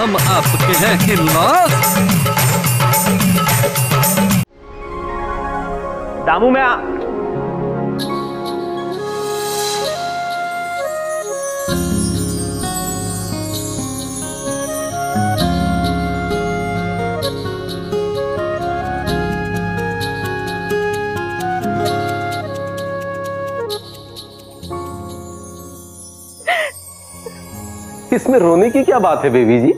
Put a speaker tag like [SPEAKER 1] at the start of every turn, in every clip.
[SPEAKER 1] हम आपके हैं हिम्मत।
[SPEAKER 2] दामू मैं
[SPEAKER 3] इसमें रोने की क्या बात है बेबी जी?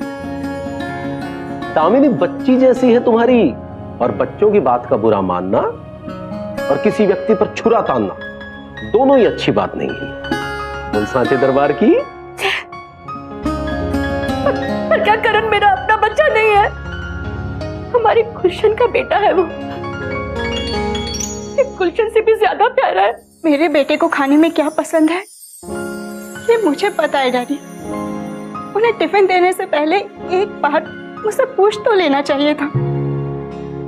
[SPEAKER 3] दामिनी बच्ची जैसी है तुम्हारी, और बच्चों की बात का बुरा मानना और किसी व्यक्ति पर छुरा तानना दोनों ही अच्छी बात नहीं है। बोल सांचे दरबार की।
[SPEAKER 4] पर क्या करण मेरा अपना बच्चा नहीं है? हमारी गुलशन का बेटा है वो। गुलशन से भी ज्यादा प्यारा है।
[SPEAKER 5] मेरे बेटे को खाने में क्या पसंद है ये मुझे पता है डैडी। उन्हें टिफिन देने से पहले एक बार मुझसे पूछ तो लेना चाहिए था।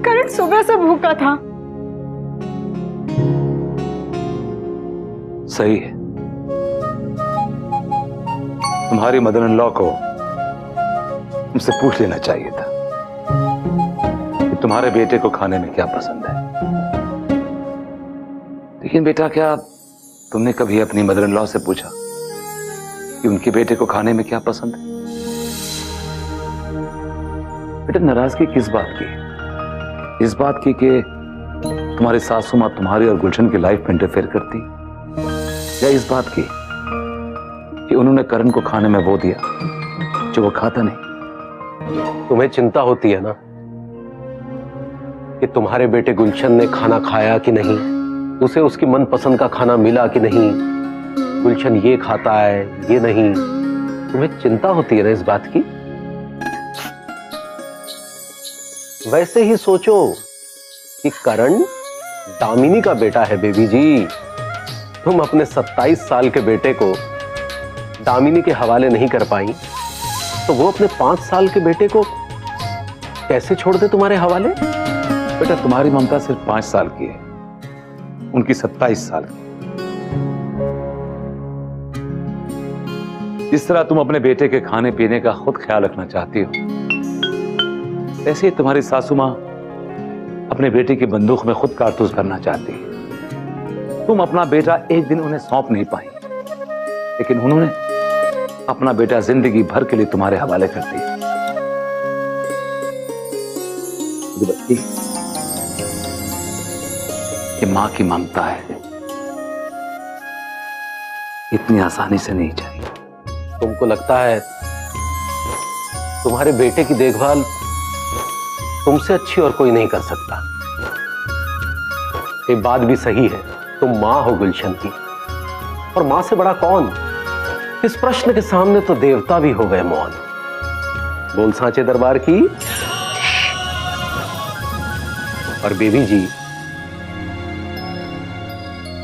[SPEAKER 5] करण सुबह से भूखा था।
[SPEAKER 6] सही है, तुम्हारी मदर इन लॉ को मुझसे पूछ लेना चाहिए था कि तुम्हारे बेटे को खाने में क्या पसंद है। लेकिन बेटा, क्या तुमने कभी अपनी मदर इन लॉ से पूछा कि उनके बेटे को खाने में क्या पसंद है? बेटा, नाराजगी किस बात की? इस बात की कि तुम्हारी सासू मां तुम्हारी और गुलशन की लाइफ में इंटरफेयर करती, या इस बात की कि उन्होंने करण को खाने में वो दिया जो वो खाता नहीं?
[SPEAKER 3] तुम्हें चिंता होती है ना कि तुम्हारे बेटे गुलशन ने खाना खाया कि नहीं, उसे उसकी मनपसंद का खाना मिला कि नहीं, गुलशन ये खाता है ये नहीं। तुम्हें चिंता होती है ना इस बात की? वैसे ही सोचो कि करण दामिनी का बेटा है बेबी जी। तुम अपने 27 साल के बेटे को दामिनी के हवाले नहीं कर पाई, तो वो अपने 5 साल के बेटे को कैसे छोड़ दे तुम्हारे हवाले?
[SPEAKER 6] बेटा, तुम्हारी ममता सिर्फ 5 साल की है, उनकी 27 साल की। जिस तरह तुम अपने बेटे के खाने पीने का खुद ख्याल रखना चाहती हो, ऐसे ही तुम्हारी सासू मां अपने बेटे की बंदूक में खुद कारतूस करना चाहती है। तुम अपना बेटा एक दिन उन्हें सौंप नहीं पाई, लेकिन उन्होंने अपना बेटा जिंदगी भर के लिए तुम्हारे हवाले कर दिया। बच्ची, ये मां की ममता है, इतनी आसानी से नहीं जाएगी।
[SPEAKER 3] तुमको लगता है तुम्हारे बेटे की देखभाल तुमसे अच्छी और कोई नहीं कर सकता? ये बात भी सही है, तुम मां हो गुलशन की, और मां से बड़ा कौन? इस प्रश्न के सामने तो देवता भी हो गए मौन। बोल सांचे दरबार की। और बेबी जी,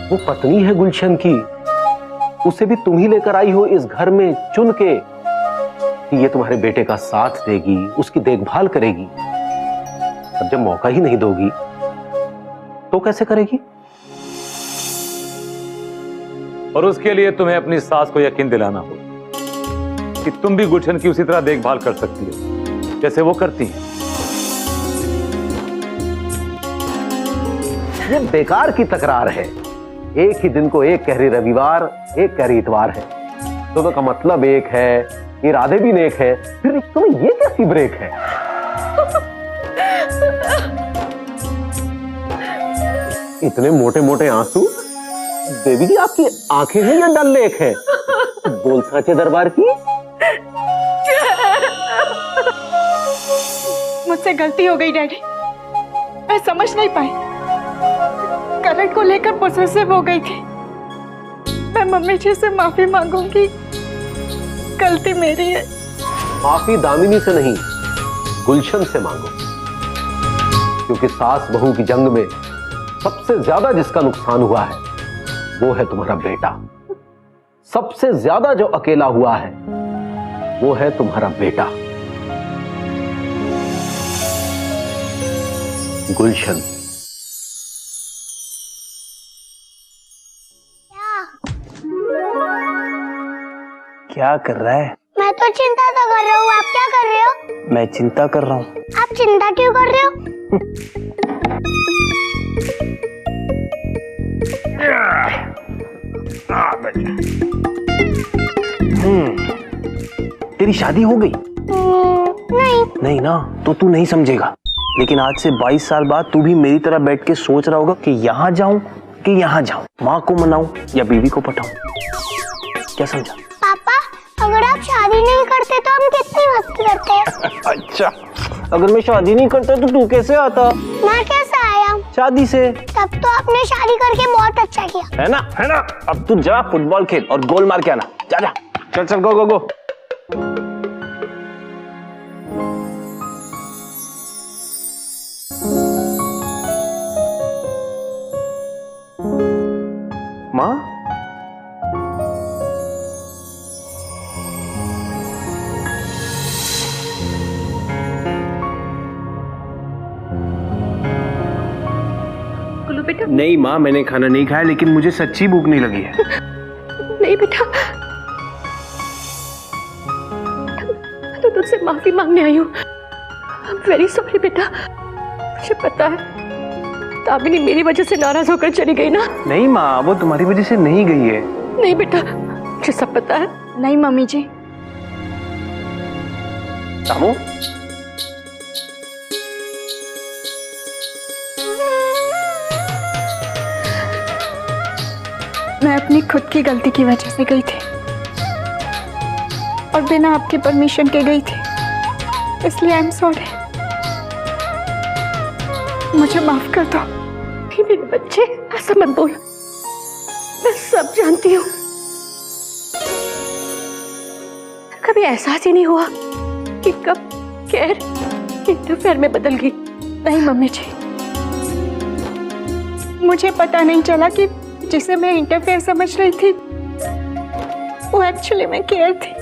[SPEAKER 3] वो पत्नी है गुलशन की, उसे भी तुम ही लेकर आई हो इस घर में चुन के कि ये तुम्हारे बेटे का साथ देगी, उसकी देखभाल करेगी। अब जब मौका ही नहीं दोगी तो कैसे करेगी?
[SPEAKER 6] और उसके लिए तुम्हें अपनी सास को यकीन दिलाना होगा कि तुम भी गुलशन की उसी तरह देखभाल कर सकती हो जैसे वो करती हैं।
[SPEAKER 3] ये बेकार की तकरार है। एक ही दिन को एक कह रही रविवार, एक कह रही इतवार है। दोनों का मतलब एक है, इरादे भी नेक है, फिर रिश्तों में ये कैसी ब्रेक है? इतने मोटे मोटे आंसू? देवी जी, आपकी आंखें हैं या डल लेक है? बोल सांचे दरबार की।
[SPEAKER 5] मुझसे गलती हो गई डैडी, मैं समझ नहीं पाई। करण को लेकर पोसेसिव हो गई थी। मैं मम्मी जी से माफी मांगूंगी, गलती मेरी है।
[SPEAKER 3] माफी दामिनी से नहीं, गुलशन से मांगो, क्योंकि सास बहू की जंग में सबसे ज्यादा जिसका नुकसान हुआ है वो है तुम्हारा बेटा। सबसे ज्यादा जो अकेला हुआ है वो है तुम्हारा बेटा गुलशन।
[SPEAKER 2] क्या कर रहा है?
[SPEAKER 7] मैं तो चिंता तो कर रहा हूँ, आप क्या कर रहे हो?
[SPEAKER 2] मैं चिंता कर रहा हूँ।
[SPEAKER 7] आप चिंता क्यों कर रहे हो?
[SPEAKER 2] तेरी शादी हो गई?
[SPEAKER 7] नहीं।
[SPEAKER 2] नहीं ना, तो तू नहीं समझेगा। लेकिन आज से 22 साल बाद तू भी मेरी तरह बैठ के सोच रहा होगा कि यहाँ जाऊं कि यहाँ जाऊं, माँ को मनाऊं या बीवी को पटाऊं। क्या समझा?
[SPEAKER 7] पापा, अगर आप शादी नहीं करते तो हम कितनी मस्ती करते।
[SPEAKER 2] अच्छा, अगर मैं शादी नहीं करता तो तू कैसे आता?
[SPEAKER 7] मैं कैसे आया?
[SPEAKER 2] शादी से।
[SPEAKER 7] तब तो आपने शादी करके बहुत अच्छा किया।
[SPEAKER 2] है ना, है ना। अब तू जा फुटबॉल खेल और गोल मार के आना। जा जा, चल चल, गो गो गो। माँ,
[SPEAKER 4] गुल्लू बेटा।
[SPEAKER 2] नहीं माँ, मैंने खाना नहीं खाया, लेकिन मुझे सच्ची भूख नहीं लगी है।
[SPEAKER 4] नहीं बेटा, मैं तो तुझसे माफी मांगने आई हूँ। वेरी सॉरी बेटा। मुझे पता है दामिनी मेरी वजह से नाराज होकर चली गई ना।
[SPEAKER 2] नहीं माँ, वो तुम्हारी वजह से नहीं गई है।
[SPEAKER 4] नहीं बेटा, मुझे सब पता है।
[SPEAKER 5] नहीं मम्मी जी।
[SPEAKER 2] रामू,
[SPEAKER 5] मैं अपनी खुद की गलती की वजह से गई थी और बिना आपके परमिशन के गई थी, इसलिए आई एम सॉरी। मुझे माफ कर दो।
[SPEAKER 4] नहीं मेरे बच्चे, ऐसा मत बोल। मैं सब जानती हूँ। कभी एहसास ही नहीं हुआ कि कब केयर इंटरफेयर में बदल गई।
[SPEAKER 5] नहीं मम्मी जी, मुझे पता नहीं चला कि जिसे मैं इंटरफेयर समझ रही थी वो एक्चुअली मैं केयर थी।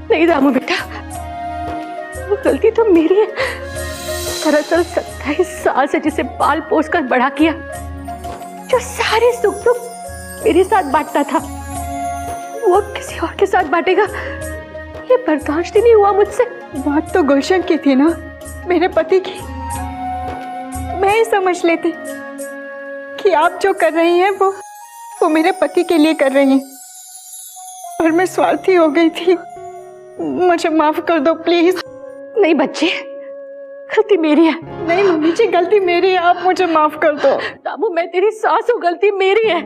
[SPEAKER 4] नहीं रामू बेटा, वो गलती तो मेरी है। दरअसल 27 साल से जिसे पाल पोस कर बड़ा किया, जो सारे सुख दुख मेरे साथ बांटता था, वो किसी और के साथ बांटेगा, ये बर्दाश्त ही नहीं हुआ मुझसे।
[SPEAKER 5] बात तो गुलशन की थी ना, मेरे पति की। मैं ही समझ लेती कि आप जो कर रही हैं वो मेरे पति के लिए कर रही हैं, और मैं स्वार्थी हो गई थी। मुझे माफ कर दो प्लीज।
[SPEAKER 4] नहीं बच्चे, गलती मेरी है।
[SPEAKER 5] नहीं मम्मी जी, गलती मेरी है, आप मुझे माफ कर दो।
[SPEAKER 4] रामू, मैं तेरी सास हूँ, गलती मेरी है।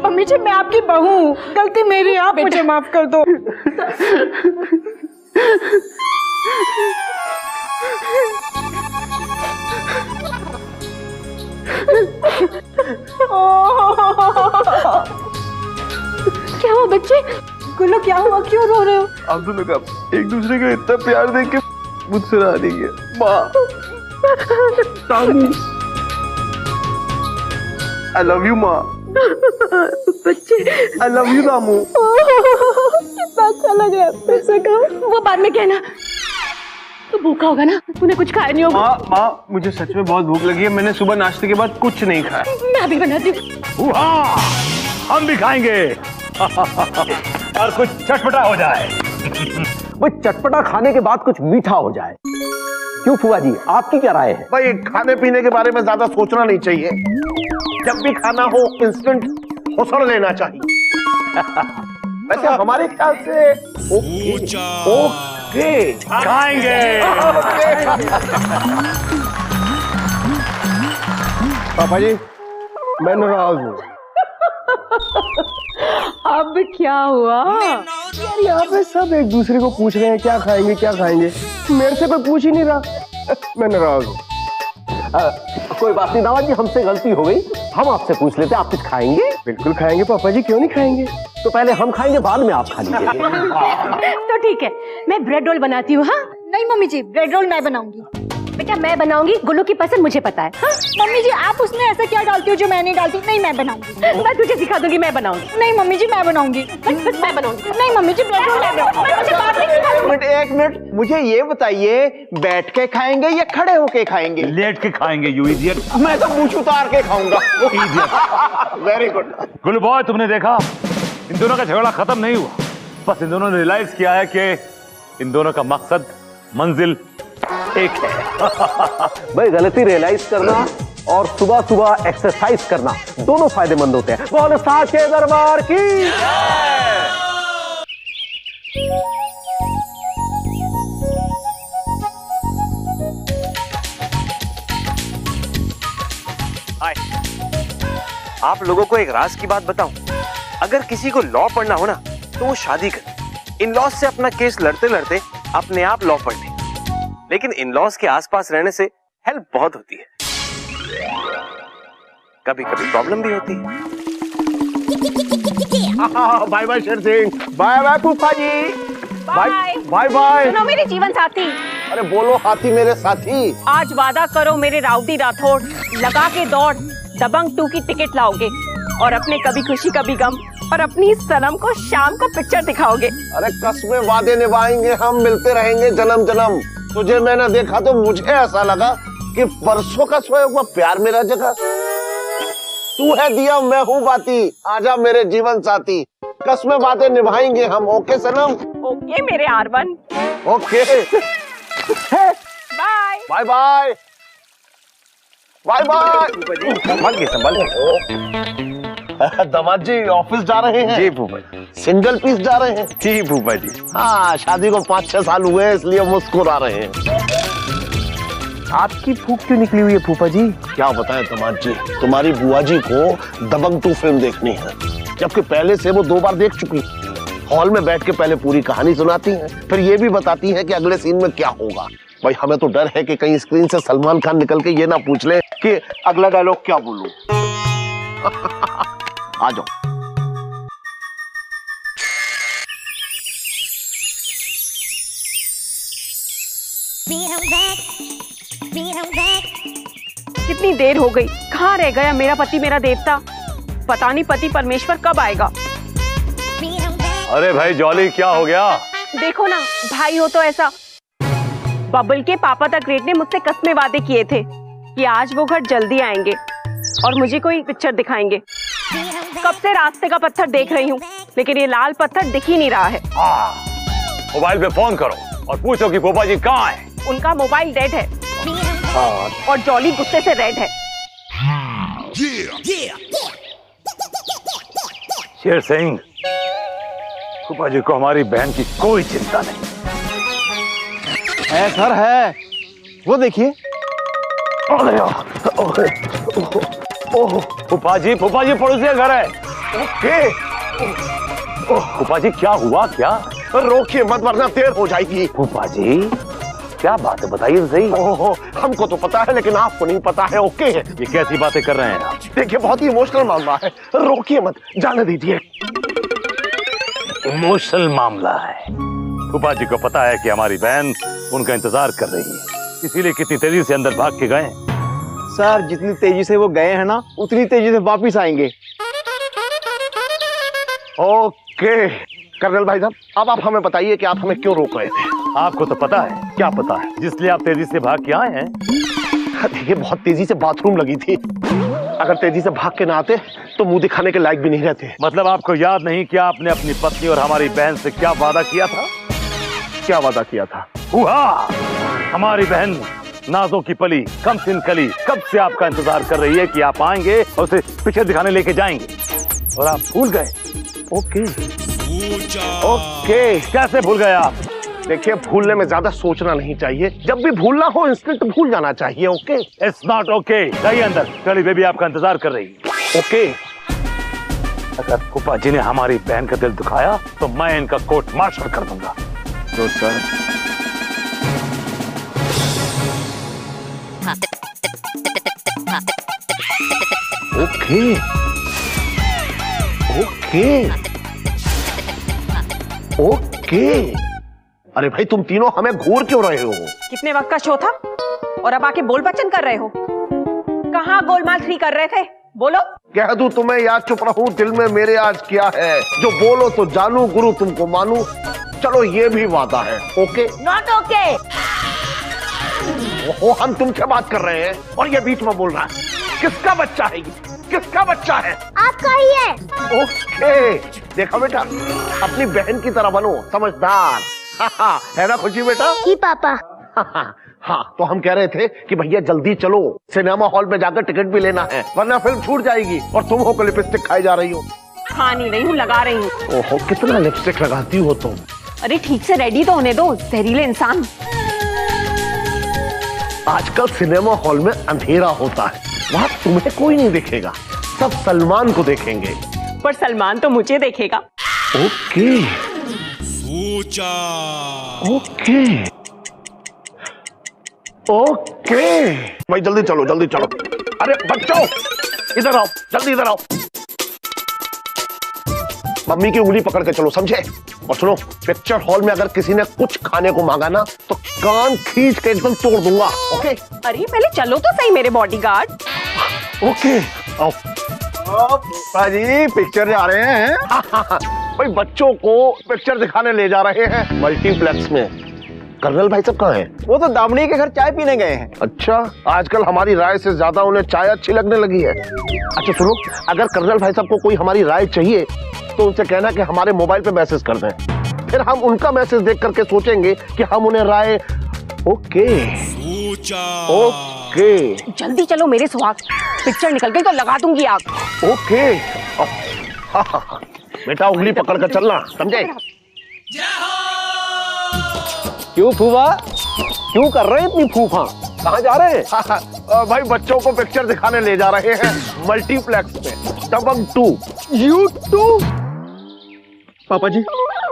[SPEAKER 5] मम्मी जी, मैं आपकी बहू हूँ, गलती मेरी है, आप मुझे माफ कर दो।
[SPEAKER 4] क्या हुआ बच्चे?
[SPEAKER 5] गुल्लू, क्या हुआ, क्यों रो रहे हो?
[SPEAKER 2] आप दोनों का एक दूसरे को इतना प्यार देख के मुझसे रहा नहीं है। माँ, आई लव यू माँ।
[SPEAKER 4] बच्चे,
[SPEAKER 2] आई लव यू रामू।
[SPEAKER 5] कितना अच्छा लग रहा है, फिर से कहो।
[SPEAKER 4] वो बाद में कहना। तो भूखा होगा ना, तूने कुछ खाया नहीं होगा।
[SPEAKER 2] माँ, मुझे सच में बहुत भूख लगी है। मैंने सुबह नाश्ते के बाद कुछ नहीं खाया।
[SPEAKER 4] मैं अभी बनाती हूँ।
[SPEAKER 6] हम भी खाएंगे और कुछ चटपटा हो जाए।
[SPEAKER 3] वो चटपटा खाने के बाद कुछ मीठा हो जाए। क्यों फुआ जी, आपकी क्या राय है?
[SPEAKER 8] भाई, खाने पीने के बारे में ज्यादा सोचना नहीं चाहिए। जब भी खाना हो इंस्टेंट होसड़ लेना चाहिए। वैसे हमारे ख्याल से ओके
[SPEAKER 6] खाएंगे।
[SPEAKER 8] पापा जी, मैं नाराज हूँ।
[SPEAKER 4] अब क्या हुआ?
[SPEAKER 8] यार, यहाँ पे सब एक दूसरे को पूछ रहे हैं क्या खाएंगे क्या खाएंगे, मेरे से कोई पूछ ही नहीं रहा। मैं नाराज हूँ।
[SPEAKER 3] कोई बात नहीं दामाद जी, हमसे गलती हो गई। हम आपसे पूछ लेते, आप कुछ खाएंगे?
[SPEAKER 8] बिल्कुल खाएंगे पापा जी, क्यों नहीं खाएंगे।
[SPEAKER 3] तो पहले हम खाएंगे, बाद में आप खा लीजिए।
[SPEAKER 4] तो ठीक है, मैं ब्रेड रोल बनाती हूँ। हाँ
[SPEAKER 5] नहीं मम्मी जी, ब्रेड रोल मैं बनाऊंगी।
[SPEAKER 4] बेटा, मैं बनाऊंगी। गुल्लू की पसंद मुझे पता है। हाँ?
[SPEAKER 5] मम्मी जी, आप उसमें ऐसा क्या डालती हो जो मैं नहीं डालती? नहीं, मैं बनाऊंगी।
[SPEAKER 4] मैं तुझे सिखा दूंगी, मैं बनाऊंगी।
[SPEAKER 5] नहीं मम्मी जी, मैं बनाऊंगी।
[SPEAKER 4] बस मैं बनाऊंगी।
[SPEAKER 5] नहीं मम्मी जी, ब्रेड रोल मैं बनाऊंगी।
[SPEAKER 4] मुझे बात नहीं सिखा।
[SPEAKER 8] एक मिनट, मुझे ये बताइए, बैठ के खाएंगे या खड़े होके खाएंगे?
[SPEAKER 6] लेट के खाएंगे, यू इडियट।
[SPEAKER 8] मैं तो मुंह उतार के खाऊंगा। Very good.
[SPEAKER 6] गुल्लू बॉय, तुमने देखा, इन दोनों का झगड़ा खत्म नहीं हुआ। बस इन दोनों ने रियलाइज किया है कि इन दोनों का मकसद मंजिल एक है।
[SPEAKER 3] भाई गलती रियलाइज करना और सुबह सुबह एक्सरसाइज करना दोनों फायदेमंद होते हैं। बोल साचे दरबार की।
[SPEAKER 2] आप लोगों को एक राज की बात बताऊं, अगर किसी को लॉ पढ़ना हो ना तो वो शादी करे। इन लॉज से अपना केस लड़ते लड़ते अपने आप लॉ पढ़ ले, लेकिन इन लॉज के आसपास रहने से हेल्प बहुत होती है, कभी कभी प्रॉब्लम भी होती है।
[SPEAKER 8] Bye bye Sher Singh, bye bye फूफा जी, बाय बाय बाय।
[SPEAKER 4] सुनो मेरे जीवन साथी,
[SPEAKER 8] अरे बोलो हाथी मेरे साथी।
[SPEAKER 4] आज वादा करो मेरे राउडी राठौड़, लगा के दौड़ दबंग 2 की टिकट लाओगे और अपने कभी खुशी कभी गम और अपनी सनम को शाम को पिक्चर दिखाओगे।
[SPEAKER 8] अरे कस्में वादे निभाएंगे हम, मिलते रहेंगे जन्म जन्म। तुझे मैंने देखा तो मुझे ऐसा लगा कि परसों का सोया हुआ प्यार मेरा जगह। तू है दिया मैं हूँ बाती, आजा मेरे जीवन साथी, कस्में वादे निभाएंगे हम। ओके सनम?
[SPEAKER 4] ओके मेरे R1।
[SPEAKER 8] Okay
[SPEAKER 4] bye
[SPEAKER 8] bye bye bye bye.
[SPEAKER 2] संभल के संभल के।
[SPEAKER 8] दामाद जी ऑफिस जा रहे हैं?
[SPEAKER 2] जी फूफा जी।
[SPEAKER 8] सिंगल पीस जा रहे हैं?
[SPEAKER 2] जी फूफा जी।
[SPEAKER 8] हाँ, शादी को 5-6 साल हुए हैं इसलिए मुस्कुरा रहे हैं।
[SPEAKER 2] आपकी फूक क्यों निकली हुई है फूफा जी?
[SPEAKER 8] क्या बताएं दामाद जी, तुम्हारी बुआ जी को दबंग 2 फिल्म देखनी है, जबकि पहले से वो 2 बार देख चुकी। हॉल में बैठ के पहले पूरी कहानी सुनाती हैं, फिर ये भी बताती हैं कि अगले सीन में क्या होगा। भाई हमें तो डर है कि कहीं स्क्रीन से सलमान खान निकल के ये ना पूछ ले कि अगला डायलॉग क्या बोलूं। आ जाओ।
[SPEAKER 4] कितनी देर हो गई, कहाँ रह गया मेरा पति मेरा देवता? पता नहीं पति परमेश्वर कब आएगा।
[SPEAKER 6] अरे भाई जॉली क्या हो गया?
[SPEAKER 4] देखो ना भाई हो तो ऐसा। बबल के पापा द ग्रेट ने मुझसे कस्में वादे किए थे कि आज वो घर जल्दी आएंगे और मुझे कोई पिक्चर दिखाएंगे। कब से रास्ते का पत्थर देख रही हूँ, लेकिन ये लाल पत्थर दिख ही नहीं रहा है।
[SPEAKER 6] मोबाइल पे फोन करो और पूछो कि पोपा जी कहाँ है।
[SPEAKER 4] उनका मोबाइल डेड है और जॉली गुस्से से रेड है।
[SPEAKER 6] शेर सिंह, पोपा जी को हमारी बहन की कोई चिंता नहीं
[SPEAKER 2] है सर, है वो देखिए।
[SPEAKER 6] फूफा जी पड़ोसी का घर है।
[SPEAKER 8] ओके
[SPEAKER 6] फूफा जी क्या हुआ? क्या
[SPEAKER 8] रोकिए मत वरना देर हो जाएगी।
[SPEAKER 6] फूफा जी क्या बात है बताइए तो सही।
[SPEAKER 8] ओहो, हमको तो पता है लेकिन आपको नहीं पता है। ओके है।
[SPEAKER 6] ये कैसी बातें कर रहे हैं आप?
[SPEAKER 8] देखिए बहुत ही इमोशनल मामला है, रोकिए मत, जाने दीजिए।
[SPEAKER 6] इमोशनल मामला है। फूफा जी को पता है कि हमारी बहन उनका इंतजार कर रही है, इसीलिए कितनी तेजी से अंदर भाग के गए।
[SPEAKER 2] सर जितनी तेजी से वो गए हैं ना, उतनी तेजी से वापिस आएंगे।
[SPEAKER 8] ओके कर्नल भाई साहब, अब आप हमें बताइए कि आप हमें क्यों रोक रहे थे?
[SPEAKER 6] आपको तो पता है। क्या पता है? जिसलिए आप तेजी से भाग के आए हैं।
[SPEAKER 8] देखिए बहुत तेजी से बाथरूम लगी थी, अगर तेजी से भाग के ना आते तो मुंह दिखाने के लायक भी नहीं रहते।
[SPEAKER 6] मतलब आपको याद नहीं कि आपने अपनी पत्नी और हमारी बहन से क्या वादा किया था?
[SPEAKER 8] क्या वादा किया था?
[SPEAKER 6] हुआ हमारी बहन नाजों की पली कम सिन कली कब से आपका इंतजार कर रही है कि आप आएंगे और उसे पिक्चर दिखाने लेके जाएंगे, और आप भूल गए।
[SPEAKER 8] ओके ओके,
[SPEAKER 6] कैसे भूल गए आप?
[SPEAKER 8] देखिए भूलने में ज्यादा सोचना नहीं चाहिए, जब भी भूलना हो इंस्टेंट भूल जाना चाहिए। Okay
[SPEAKER 6] it's not okay. जाइए अंदर, चली बेबी आपका इंतजार कर रही है।
[SPEAKER 8] ओके
[SPEAKER 6] अगर फूफा जी ने हमारी बहन का दिल दुखाया तो मैं इनका कोर्ट मार्शल कर दूंगा।
[SPEAKER 2] तो सर
[SPEAKER 8] ओके ओके ओके। अरे भाई तुम तीनों हमें घूर क्यों रहे हो?
[SPEAKER 4] कितने वक्त का शो था और अब आके बोल बचन कर रहे हो? कहाँ गोलमाल 3 कर रहे थे? बोलो।
[SPEAKER 8] कह दूं तुम्हें या चुप रहूं, दिल में मेरे आज क्या है? जो बोलो तो जानू, गुरु तुमको मानू, चलो ये भी वादा है। Okay
[SPEAKER 4] not okay.
[SPEAKER 8] ओहो, हम तुमसे बात कर रहे हैं और ये बीच में बोल रहा है। किसका बच्चा है ये? किसका बच्चा है?
[SPEAKER 7] आपका ही है।
[SPEAKER 8] ओके देखो बेटा, अपनी बहन की तरह बनो, समझदार। है ना खुशी बेटा?
[SPEAKER 7] जी पापा।
[SPEAKER 8] हाँ, तो हम कह रहे थे कि भैया जल्दी चलो, सिनेमा हॉल में जाकर टिकट भी लेना है, वरना फिल्म छूट जाएगी। और तुम हो लिपस्टिक खाई जा रही हो।
[SPEAKER 5] खा नहीं रही हूँ, लगा रही हूँ।
[SPEAKER 8] ओहो, कितना लिपस्टिक लगाती हो तुम।
[SPEAKER 5] अरे ठीक से रेडी तो होने दो, जहरीले इंसान।
[SPEAKER 8] आजकल सिनेमा हॉल में अंधेरा होता है, वहाँ तुम्हें कोई नहीं देखेगा, सब सलमान को देखेंगे।
[SPEAKER 5] पर सलमान तो मुझे देखेगा।
[SPEAKER 8] ओके ओके ओके भाई, जल्दी चलो जल्दी चलो। अरे बच्चों इधर आओ, जल्दी इधर आओ। मम्मी की उंगली पकड़ के चलो, समझे? और सुनो, पिक्चर हॉल में अगर किसी ने कुछ खाने को मांगा ना तो कान खींच के एकदम तोड़ दूंगा। ओके?
[SPEAKER 5] अरे पहले चलो तो सही मेरे बॉडीगार्ड।
[SPEAKER 8] ओके आओ।
[SPEAKER 9] भाजी पिक्चर जा रहे हैं?
[SPEAKER 8] भाई बच्चों को पिक्चर दिखाने ले जा रहे हैं मल्टीप्लेक्स में। कर्नल भाई सब कहाँ हैं?
[SPEAKER 9] वो तो दामनी के घर चाय पीने गए हैं।
[SPEAKER 8] अच्छा, आजकल हमारी राय से ज्यादा उन्हें चाय अच्छी लगने लगी है। अच्छा सुनो, अगर कर्नल भाई साहब को कोई हमारी राय चाहिए तो उनसे कहना कि हमारे मोबाइल पे मैसेज कर दें, फिर हम उनका मैसेज देख करके सोचेंगे कि हम उन्हें राय। ओके ओके,
[SPEAKER 5] जल्दी चलो मेरे सुहाग, पिक्चर निकल गई तो लगा दूंगी आग।
[SPEAKER 8] ओके बेटा, उंगली पकड़ कर चलना, समझे?
[SPEAKER 3] क्यों फूफा, क्यों कर रहे हैं इतनी फूफा? कहाँ जा रहे हैं?
[SPEAKER 8] भाई बच्चों को पिक्चर दिखाने ले जा रहे हैं मल्टीप्लेक्स में, दबंग 2।
[SPEAKER 9] You to? पापा जी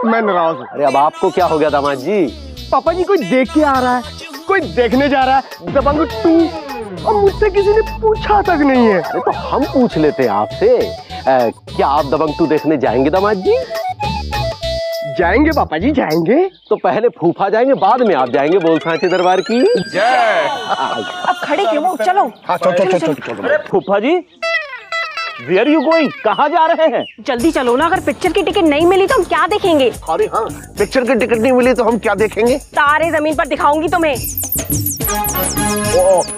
[SPEAKER 9] मैं नाराज हूँ।
[SPEAKER 3] अरे अब आपको क्या हो गया दामाद जी?
[SPEAKER 9] पापा जी कोई देख के आ रहा है, कोई देखने जा रहा है दबंग 2, और मुझसे किसी ने पूछा तक नहीं है।
[SPEAKER 3] अरे तो हम पूछ लेते हैं आपसे, क्या आप दबंग 2 देखने जाएंगे दामाद जी?
[SPEAKER 9] जाएंगे पापा जी, जाएंगे।
[SPEAKER 3] तो पहले फूफा जाएंगे, बाद में आप जाएंगे। बोल सांचे दरबार की
[SPEAKER 8] जय।
[SPEAKER 5] अब खड़े क्यों हो, चलो।
[SPEAKER 8] हाँ चलो चलो चलो।
[SPEAKER 9] फूफा जी वेयर यू गोइंग, कहाँ जा रहे हैं?
[SPEAKER 5] जल्दी चलो ना, अगर पिक्चर की टिकट नहीं मिली तो हम क्या देखेंगे?
[SPEAKER 8] अरे हाँ, पिक्चर की टिकट नहीं मिली तो हम क्या देखेंगे?
[SPEAKER 5] तारे जमीन पर दिखाऊंगी तुम्हें।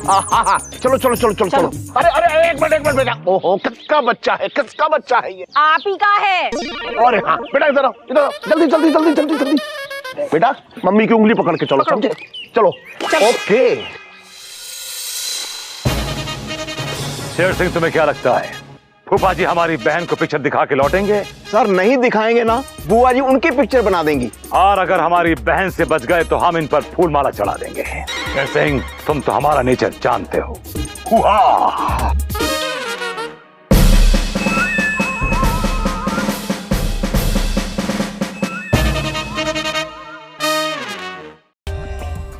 [SPEAKER 8] हाँ, चलो चलो चलो चलो चलो। अरे अरे एक मिनट बेटा। ओहो, किसका बच्चा है, किसका बच्चा है ये?
[SPEAKER 5] आप ही का है।
[SPEAKER 8] अरे हाँ बेटा, इधर आओ, इधर आओ, जल्दी जल्दी जल्दी जल्दी जल्दी। बेटा मम्मी की उंगली पकड़ के चलो, समझे? चलो। ओके।
[SPEAKER 6] शेर सिंह, तुम्हें क्या लगता है फूफा जी हमारी बहन को पिक्चर दिखा के लौटेंगे?
[SPEAKER 9] सर नहीं दिखाएंगे ना, बुआ जी उनकी पिक्चर बना देंगी।
[SPEAKER 6] और अगर हमारी बहन से बच गए तो हम इन पर फूल माला चढ़ा देंगे। शेर सिंह, तुम तो हमारा नेचर जानते हो। हुआ।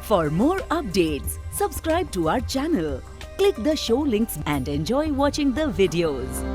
[SPEAKER 10] For more updates, subscribe to our channel, click the show links and enjoy watching the videos.